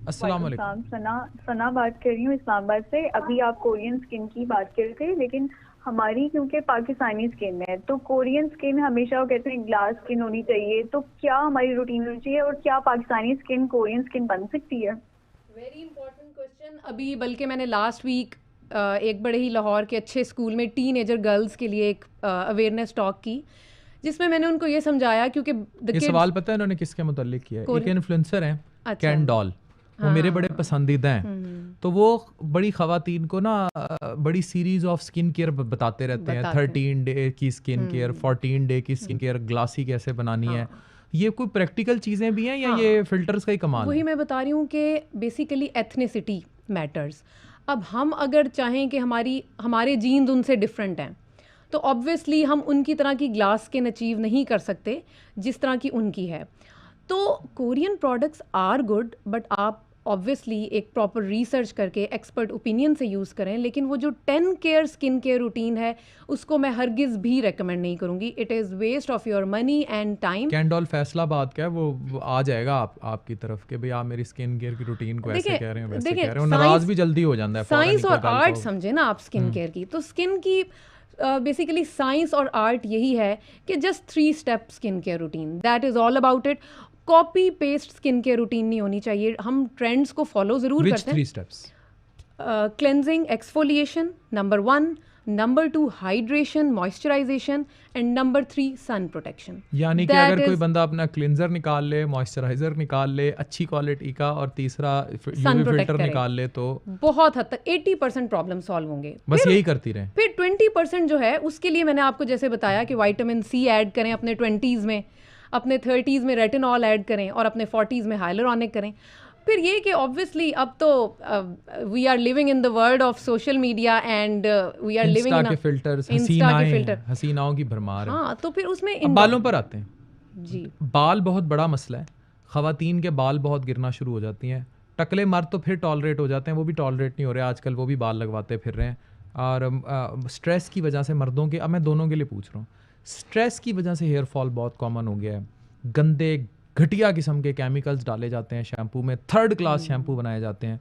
अस्सलाम वालेकुम वालेकुम। सलाम। सना सना बात कर रही हूँ इस्लामाबाद से। अभी आप कोरियन स्किन की बात कर रहे थे, लेकिन हमारी क्योंकि पाकिस्तानी स्किन है तो कोरियन स्किन हमेशा वो कहते हैं ग्लास स्किन होनी चाहिए, तो क्या हमारी रूटीन होनी चाहिए और क्या पाकिस्तानी स्किन कोरियन स्किन बन सकती है? Very important question. अभी बल्कि मैंने लास्ट वीक एक बड़े ही लाहौर के अच्छे स्कूल में टीनेजर गर्ल्स के लिए एक अवेयरनेस टॉक की, जिसमें मैंने उनको ये समझाया क्योंकि द ये किड्स सवाल पता है इन्होंने किसके मुतालिक किया है? एक कोरियन। इन्फ्लुएंसर हैं, अच्छा। Can doll. वो हाँ मेरे हाँ बड़े हाँ। पसंदीदा हैं। तो वो बड़ी ख़वातीन को ना बड़ी सीरीज ऑफ स्किन केयर बताते रहते हैं। बताते हैं। 13 डे की स्किन केयर, 14 डे की स्किन केयर, ग्लासी कैसे बनानी है। ये कोई प्रैक्टिकल चीज़ें भी हैं या हाँ, ये फिल्टर्स का ही कमाल वही है? मैं बता रही हूँ कि बेसिकली एथनिसिटी मैटर्स। अब हम अगर चाहें कि हमारे जीन्स उनसे डिफरेंट हैं, तो ऑब्वियसली हम उनकी तरह की ग्लास स्किन अचीव नहीं कर सकते जिस तरह की उनकी है। तो Korean products are good, but आप ऑब्वियसली एक प्रॉपर रिसर्च करके एक्सपर्ट ओपिनियन से यूज़ करें। लेकिन वो जो 10 केयर स्किन केयर रूटीन है, उसको मैं हरगिज़ भी रेकमेंड नहीं करूँगी। It is waste of your money and time. कैन डॉल फैसलाबाद का है, वो आ जाएगा आपकी तरफ के भाई आप मेरी स्किन केयर की रूटीन को ऐसे कह रहे हैं, देखिए वैसे कह देखिए, रहे हो। नाराज़ साइंस भी जल्दी हो जाता है फ़ौरन ही साइंस कोई और गल आर्ट को। समझे ना आप स्किन केयर की। तो स्किन की बेसिकली साइंस और आर्ट यही है कि just 3 step skin care routine, that is all about it. Copy paste skin care routine नहीं होनी चाहिए। हम ट्रेंड्स को फॉलो ज़रूर विच करते हैं। 3 steps? Cleansing exfoliation number 1, number 2 hydration moisturization, and number 3 sun protection. यानी कि दैट अगर कोई इज़ बंदा अपना क्लिनजर निकाल ले, मॉइस्चराइजर निकाल ले अच्छी क्वालिटी का, और तीसरा सन यूवी प्रोटेक्ट फिल्टर करे, निकाल ले, तो बहुत हद तक 80% प्रॉब्लम सॉल्व होंगे। बस यही करती रहे। फिर 20% जो है उसके लिए मैंने आपको जैसे बताया कि विटामिन सी ऐड करें अपने 20s में, अपने 30s में रेटिनॉल ऐड करें, और अपने 40s में हाइलुरोनिक करें। फिर ये कि ऑब्वियसली अब तो we are living in the world of social media and we are living insta इन के फिल्टर्स, इंस्टा के फिल्टर। हसीनाओं की भरमार है। हाँ, तो फिर उसमें अब बालों पर आते हैं। जी बाल बहुत बड़ा मसला है। ख़वातीन के बाल बहुत गिरना शुरू हो जाती हैं। टकले मर्द तो फिर टॉलरेट हो जाते हैं, वो भी टॉलरेट नहीं हो रहे आजकल, वो भी बाल लगवाते फिर रहे हैं। और स्ट्रेस की वजह से मर्दों के, अब मैं दोनों के लिए पूछ रहा हूँ, स्ट्रेस की वजह से हेयर फॉल बहुत कॉमन हो गया है। गंदे घटिया किस्म के केमिकल्स डाले जाते हैं शैम्पू में, 3rd क्लास शैम्पू बनाए जाते हैं,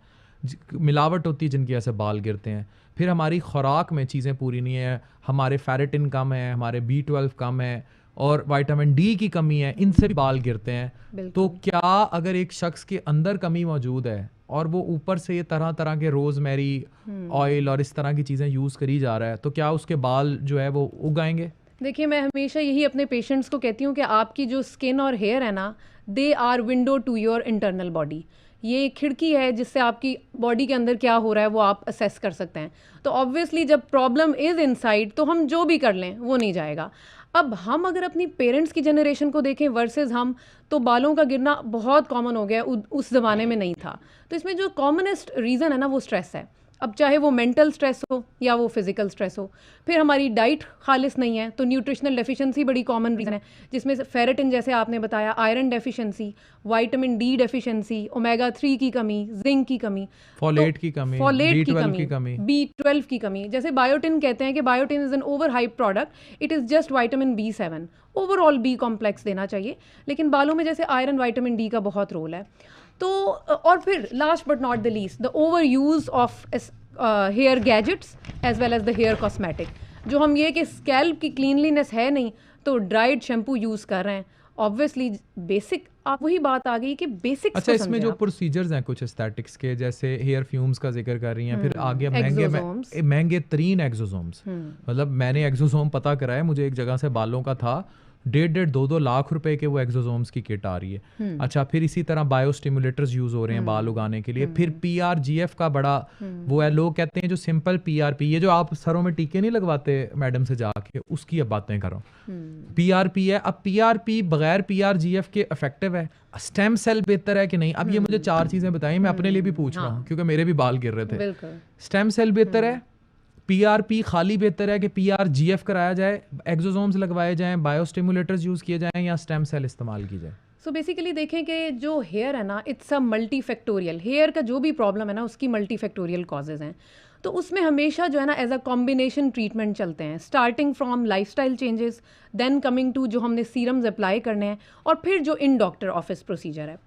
मिलावट होती है जिनकी वजह से बाल गिरते हैं। फिर हमारी खुराक में चीज़ें पूरी नहीं है, हमारे फेरेटिन कम है, हमारे B12 कम है, और विटामिन डी की कमी है, इनसे भी बाल गिरते हैं। तो क्या अगर एक शख्स के अंदर कमी मौजूद है और वो ऊपर से ये तरह तरह के रोज़मेरी ऑयल और इस तरह की चीज़ें यूज़ करी जा रहा है, तो क्या उसके बाल जो है वो उग आएंगे? देखिए, मैं हमेशा यही अपने पेशेंट्स को कहती हूँ कि आपकी जो स्किन और हेयर है ना, they are window to your internal body. ये एक खिड़की है जिससे आपकी बॉडी के अंदर क्या हो रहा है वो आप असेस कर सकते हैं। तो ऑब्वियसली जब प्रॉब्लम इज़ इनसाइड, तो हम जो भी कर लें वो नहीं जाएगा। अब हम अगर अपनी पेरेंट्स की जनरेशन को देखें वर्सेस हम, तो बालों का गिरना बहुत कॉमन हो गया, उस ज़माने में नहीं था। तो इसमें जो कॉमनेस्ट रीज़न है ना, वो स्ट्रेस है। अब चाहे वो मेंटल स्ट्रेस हो या वो फिजिकल स्ट्रेस हो। फिर हमारी डाइट खालिस नहीं है, तो न्यूट्रिशनल डेफिशिएंसी बड़ी कॉमन रीज़न है, जिसमें से फेरेटिन जैसे आपने बताया, iron deficiency, vitamin D deficiency, omega 3 की कमी, जिंक की कमी, फॉलेट की कमी, फॉलेट की B12 कमी, की कमी। B12 की कमी। जैसे बायोटिन कहते हैं कि biotin is an over hype product, it is just vitamin B7। Overall B complex देना चाहिए, लेकिन बालों में जैसे आयरन विटामिन डी का बहुत रोल है। तो और फिर last but not the least, the over use of hair gadgets as well as the hair cosmetic. जो हम ये कि स्कैल्प की क्लीनलीनेस है नहीं, तो ड्राइड शैम्पू यूज़ कर रहे हैं। ऑब्वियसली बेसिक, आप वही बात आ गई कि बेसिक्स अच्छा, को इसमें समझें जो आप। प्रोसीजर्स हैं कुछ एस्थेटिक्स के, जैसे हेयर फ्यूम्स का जिक्र कर रही हैं, फिर आगे Exosomes। महंगे तरीन एक्सोसोम्स। मतलब मैंने एक्सोसोम पता करा है, मुझे एक जगह से बालों का था, 1.5-2 लाख रुपए के वो एक्सोसोम्स की किट आ रही है। अच्छा, फिर इसी तरह बायो स्टिमुलेटर्स यूज हो रहे हैं बाल उगाने के लिए। फिर PRGF का बड़ा वो है, लोग कहते हैं जो सिंपल PRP, ये जो आप सरों में टीके नहीं लगवाते मैडम से जाके, उसकी अब बातें करो। PRP है। अब PRP बगैर PRGF के इफेक्टिव है? स्टेम सेल बेहतर है कि नहीं? अब ये मुझे 4 चीजें बताइए, मैं अपने लिए भी पूछ रहा हूँ क्योंकि मेरे भी बाल गिर रहे थे। बिल्कुल। स्टेम सेल बेहतर है, PRP खाली बेहतर है कि PRGF कराया जाए, एक्सोसोम्स लगवाए जाएं, बायोस्टिमुलेटर्स यूज किए जाएं, या स्टेम सेल इस्तेमाल की जाए? सो बेसिकली देखें कि जो हेयर है ना, it's a multi factorial. Hair का जो भी प्रॉब्लम है ना, उसकी मल्टी फैक्टोरियल कॉजेज़ हैं। तो उसमें हमेशा जो है ना, एज अ कॉम्बिनेशन ट्रीटमेंट चलते हैं, starting from lifestyle changes, then coming to जो हमने सीरम्स अप्लाई करने हैं, और फिर जो इन डॉक्टर ऑफिस प्रोसीजर है।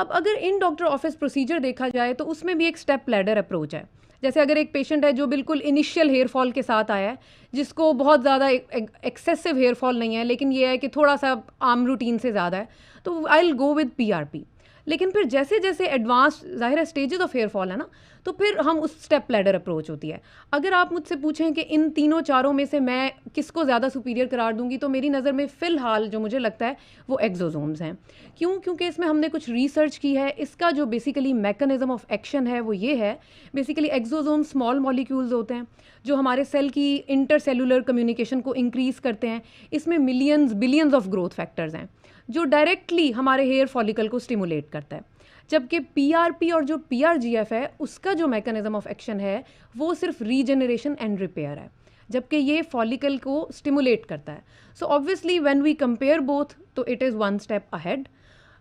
अब अगर इन डॉक्टर ऑफिस प्रोसीजर देखा जाए तो उसमें भी एक स्टेप लैडर अप्रोच है। जैसे अगर एक पेशेंट है जो बिल्कुल इनिशियल हेयर फॉल के साथ आया है, जिसको बहुत ज़्यादा एक्सेसिव हेयर फॉल नहीं है, लेकिन ये है कि थोड़ा सा आम रूटीन से ज़्यादा है, तो I will go with PRP। लेकिन फिर जैसे जैसे एडवांस ज़ाहिर है स्टेजेस ऑफ हेयर फॉल है ना, तो फिर हम उस स्टेप लैडर अप्रोच होती है। अगर आप मुझसे पूछें कि इन तीनों चारों में से मैं किसको ज़्यादा सुपीरियर करार दूंगी, तो मेरी नज़र में फ़िलहाल जो मुझे लगता है वो एक्सोसोम्स हैं। क्यों? क्योंकि इसमें हमने कुछ रिसर्च की है। इसका जो बेसिकली मैकेनिज्म ऑफ एक्शन है वो ये है, बेसिकली एक्सोसोम स्मॉल मॉलिक्यूल्स होते हैं जो हमारे सेल की इंटरसेलुलर कम्युनिकेशन को इंक्रीज़ करते हैं। इसमें millions billions of growth factors हैं जो डायरेक्टली हमारे हेयर फॉलिकल को स्टिमुलेट करता है। जबकि PRP और जो PRGF है उसका जो मैकेनिज्म ऑफ एक्शन है वो सिर्फ रीजनरेशन एंड रिपेयर है, जबकि ये फॉलिकल को स्टिमुलेट करता है। So obviously when we compare both तो it is one step ahead.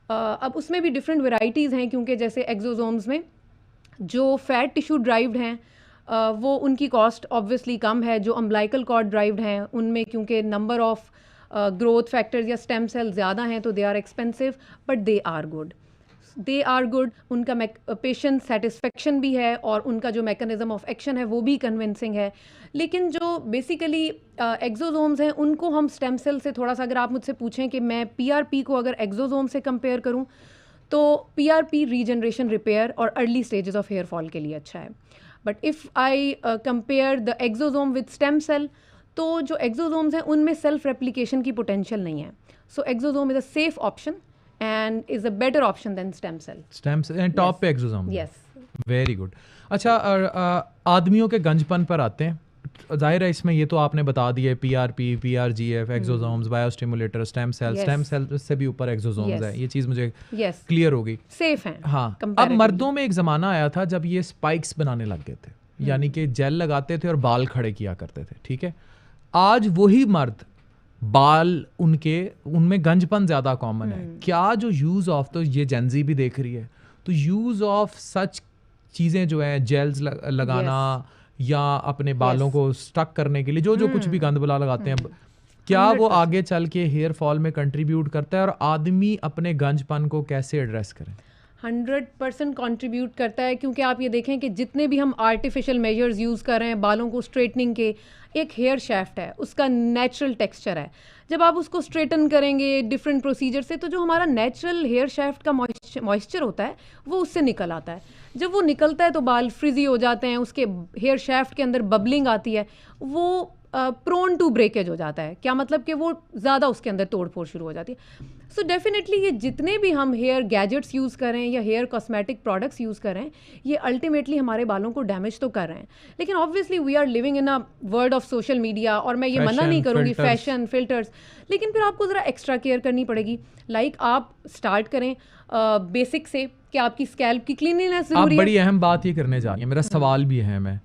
अब उसमें भी डिफरेंट वेराइटीज़ हैं, क्योंकि जैसे एक्सोसोम्स में जो फैट टिश्यू ड्राइव्ड हैं वो उनकी कॉस्ट ऑब्वियसली कम है। जो अम्बलाइकल कॉर्ड ड्राइव्ड हैं उनमें क्योंकि नंबर ऑफ ग्रोथ फैक्टर्स या स्टेम सेल ज़्यादा हैं तो they are expensive, but they are good. उनका पेशेंट सेटिस्फेक्शन भी है और उनका जो मैकेनिज्म ऑफ एक्शन है वो भी कन्विंसिंग है। लेकिन जो बेसिकली एक्सोसोम्स हैं उनको हम स्टेम सेल से थोड़ा सा, अगर आप मुझसे पूछें कि मैं PRP को अगर एक्सोसोम से कंपेयर करूं तो PRP रीजनरेशन, रिपेयर और early stages of hair fall के लिए अच्छा है। But if I compare the exosome with stem cell, तो जो एक्सोसोम्स हैं उनमें सेल्फ रेप्लिकेशन की पोटेंशियल नहीं है। So exosome is a safe option and is a better option than stem cell and top पे एक्सोसोम। yes, very good. अच्छा, आदमियों के गंजपन पर आते हैं। जाहिर है इसमें ये तो आपने बता दिया PRP, PRGF, exosomes, biostimulator, stem cell से भी ऊपर एक्सोसोम्स है। ये चीज़ मुझे क्लियर होगी, सेफ हैं। हाँ। अब मर्दों में एक ज़माना आया था जब ये स्पाइक्स बनाने लग गए थे, यानी कि जेल लगाते थे और बाल खड़े किया करते थे, ठीक है। आज वही मर्द बाल उनमें गंजपन ज़्यादा कॉमन है। क्या जो यूज़ ऑफ, तो ये जेंजी भी देख रही है, तो यूज़ ऑफ सच चीज़ें जो है जेल्स लगाना या अपने बालों को स्टक करने के लिए जो कुछ भी गंद बुला लगाते हैं, क्या वो आगे चल के हेयर फॉल में कंट्रीब्यूट करता है? और आदमी अपने गंजपन को कैसे एड्रेस करें? 100% कंट्रीब्यूट करता है, क्योंकि आप ये देखें कि जितने भी हम आर्टिफिशियल मेजर्स यूज़ कर रहे हैं बालों को स्ट्रेटनिंग के, एक हेयर शेफ्ट है, उसका नेचुरल टेक्सचर है। जब आप उसको स्ट्रेटन करेंगे डिफरेंट प्रोसीजर से, तो जो हमारा नेचुरल हेयर शेफ्ट का मॉइस्चर होता है वो उससे निकल आता है। जब वो निकलता है तो बाल फ्रिजी हो जाते हैं, उसके हेयर शेफ्ट के अंदर बबलिंग आती है, वो प्रोन टू ब्रेकेज हो जाता है। क्या मतलब कि वो ज़्यादा उसके अंदर तोड़ फोड़ शुरू हो जाती है। सो डेफिनेटली ये जितने भी हम हेयर गैजेट्स यूज़ करें या हेयर कॉस्मेटिक प्रोडक्ट्स यूज़ करें, ये अल्टीमेटली हमारे बालों को डैमेज तो कर रहे हैं। लेकिन obviously we are living in a world of social media, और मैं ये मना नहीं करूँगी, फैशन, फिल्टर्स, लेकिन फिर आपको ज़रा एक्स्ट्रा केयर करनी पड़ेगी। लाइक आप स्टार्ट करें बेसिक से कि आपकी स्कैल्प की क्लीनलीनेस ज़रूरी है। बड़ी अहम बात ये करने जा रही है, मेरा सवाल भी अहम है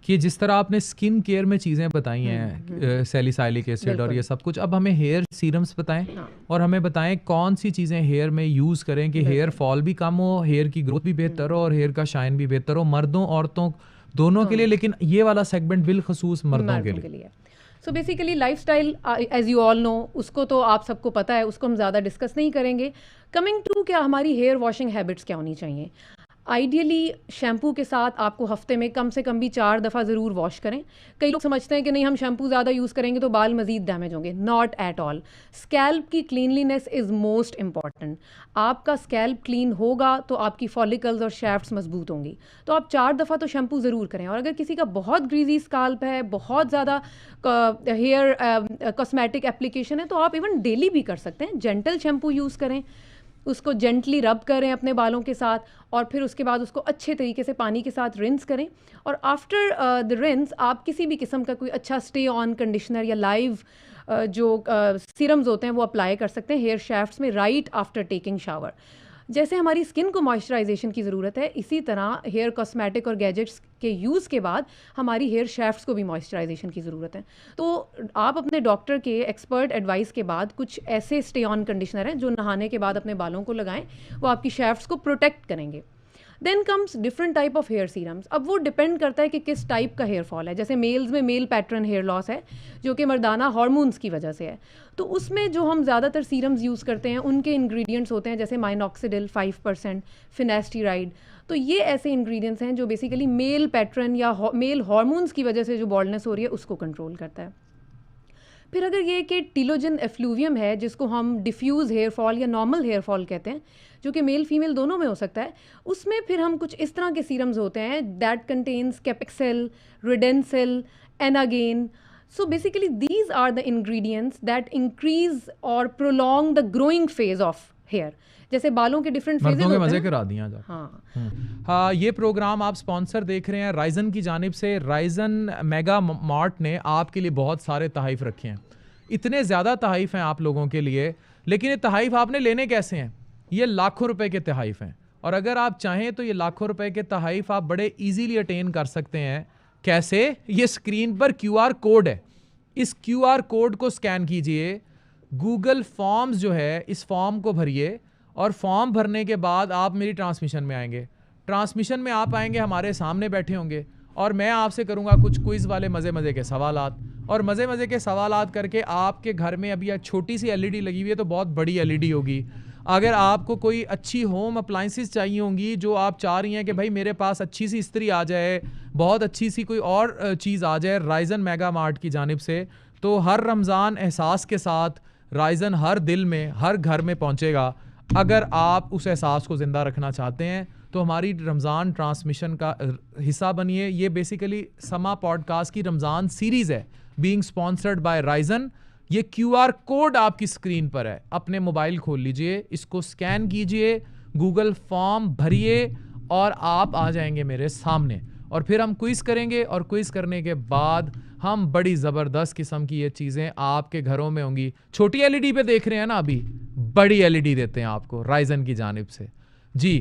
कि जिस तरह आपने स्किन केयर में चीज़ें बताई हैं, सैलिसाइलिक एसिड और ये सब कुछ, अब हमें हेयर सीरम्स बताएं। और हमें बताएं कौन सी चीज़ें हेयर में यूज़ करें कि हेयर फॉल भी कम हो, हेयर की ग्रोथ भी बेहतर हो और हेयर का शाइन भी बेहतर हो, मर्दों औरतों दोनों के लिए, लेकिन ये वाला सेगमेंट बिलखसूस मर्दों के लिए। So basically lifestyle, as you all know, उसको तो आप सबको पता है, उसको हम ज़्यादा डिस्कस नहीं करेंगे। कमिंग टू क्या हमारी हेयर वॉशिंग हैबिट्स क्या होनी चाहिए। आइडियली शैम्पू के साथ आपको हफ्ते में कम से कम भी 4 दफ़ा ज़रूर वॉश करें। कई लोग समझते हैं कि नहीं, हम शैम्पू ज़्यादा यूज़ करेंगे तो बाल मज़ीद डैमेज होंगे। Not at all. स्कैल्प की क्लीनलीनेस इज़ मोस्ट इम्पॉर्टेंट। आपका स्कैल्प क्लीन होगा तो आपकी फॉलिकल्स और शैफ्ट्स मजबूत होंगी। तो आप 4 दफ़ा तो शैम्पू ज़रूर करें। और अगर किसी का बहुत ग्रीजी स्कैल्प है, बहुत ज़्यादा हेयर कॉस्मेटिक एप्लीकेशन है, तो आप इवन डेली भी कर सकते हैं। जेंटल शैम्पू यूज़ करें, उसको जेंटली रब करें अपने बालों के साथ, और फिर उसके बाद उसको अच्छे तरीके से पानी के साथ रिंस करें। और आफ्टर द रिंस आप किसी भी किस्म का कोई अच्छा स्टे ऑन कंडीशनर या लाइव जो सीरम्स होते हैं वो अप्लाई कर सकते हैं हेयर शैफ्ट्स में राइट आफ्टर टेकिंग शावर। जैसे हमारी स्किन को मॉइस्चराइजेशन की ज़रूरत है, इसी तरह हेयर कॉस्मेटिक और गैजेट्स के यूज़ के बाद हमारी हेयर शैफ्ट्स को भी मॉइस्चराइजेशन की ज़रूरत है। तो आप अपने डॉक्टर के एक्सपर्ट एडवाइस के बाद कुछ ऐसे स्टे ऑन कंडीशनर हैं जो नहाने के बाद अपने बालों को लगाएं, वो आपकी शैफ्ट्स को प्रोटेक्ट करेंगे। Then comes different type of hair serums. अब वो डिपेंड करता है कि किस टाइप का हेयर फॉल है। जैसे मेल्स में मेल पैटर्न हेयर लॉस है जो कि मर्दाना हार्मोन्स की वजह से है, तो उसमें जो हम ज़्यादातर सीरम्स यूज़ करते हैं उनके इंग्रेडिएंट्स होते हैं जैसे माइनॉक्सिडिल 5%, फिनेस्टीराइड। तो ये ऐसे इंग्रेडिएंट्स हैं जो बेसिकली मेल पैटर्न या मेल हार्मोन्स की वजह से जो बॉल्डनेस हो रही है उसको कंट्रोल करता है। फिर अगर ये कि टीलोजन एफ्लूवियम है जिसको हम डिफ्यूज़ हेयर फॉल या नॉर्मल हेयर फॉल कहते हैं, जो कि मेल फीमेल दोनों में हो सकता है, उसमें फिर हम कुछ इस तरह के सीरम्स होते हैं that contains Capixyl, Redensyl, Anagain. So basically these are the ingredients that increase or prolong the growing phase of hair. जैसे बालों के डिफरेंट फेजेस मर्दों के होते मजे हैं। करा दिया जा। हाँ हाँ, ये प्रोग्राम आप स्पॉन्सर देख रहे हैं राइजन की जानिब से। राइजन मेगा मार्ट ने आपके लिए बहुत सारे तहाइफ रखे हैं। इतने ज़्यादा तहाइफ हैं आप लोगों के लिए, लेकिन ये तहाइफ आपने लेने कैसे हैं? ये लाखों रुपए के तहाइफ हैं, और अगर आप चाहें तो ये लाखों रुपए के तहाइफ आप बड़े ईजीली अटेन कर सकते हैं। कैसे? ये स्क्रीन पर QR कोड है, इस QR कोड को स्कैन कीजिए, गूगल फॉर्म्स जो है इस फॉर्म को भरिए, और फॉर्म भरने के बाद आप मेरी ट्रांसमिशन में आएंगे। ट्रांसमिशन में आप आएंगे, हमारे सामने बैठे होंगे, और मैं आपसे करूंगा कुछ क्विज़ वाले मज़े के सवालात, और मज़े के सवालात करके आपके घर में अभी छोटी सी LED लगी हुई है तो बहुत बड़ी LED होगी। अगर आपको कोई अच्छी होम अप्लाइंसेस चाहिए होंगी जो आप चाह रही हैं कि भाई मेरे पास अच्छी सी इस्त्री आ जाए, बहुत अच्छी सी कोई और चीज़ आ जाए राइजन मेगा मार्ट की जानिब से, तो हर रमज़ान एहसास के साथ राइजन हर दिल में, हर घर में पहुंचेगा। अगर आप उस एहसास को ज़िंदा रखना चाहते हैं तो हमारी रमज़ान ट्रांसमिशन का हिस्सा बनिए। ये बेसिकली समा पॉडकास्ट की रमज़ान सीरीज़ है, बीइंग स्पॉन्सर्ड बाय राइजन। ये QR कोड आपकी स्क्रीन पर है, अपने मोबाइल खोल लीजिए, इसको स्कैन कीजिए, गूगल फॉर्म भरिए, और आप आ जाएंगे मेरे सामने, और फिर हम क्विज़ करेंगे, और क्विज़ करने के बाद हम बड़ी ज़बरदस्त किस्म की ये चीज़ें आपके घरों में होंगी। छोटी LED पे देख रहे हैं ना, अभी बड़ी LED देते हैं आपको राइजन की जानिब से। जी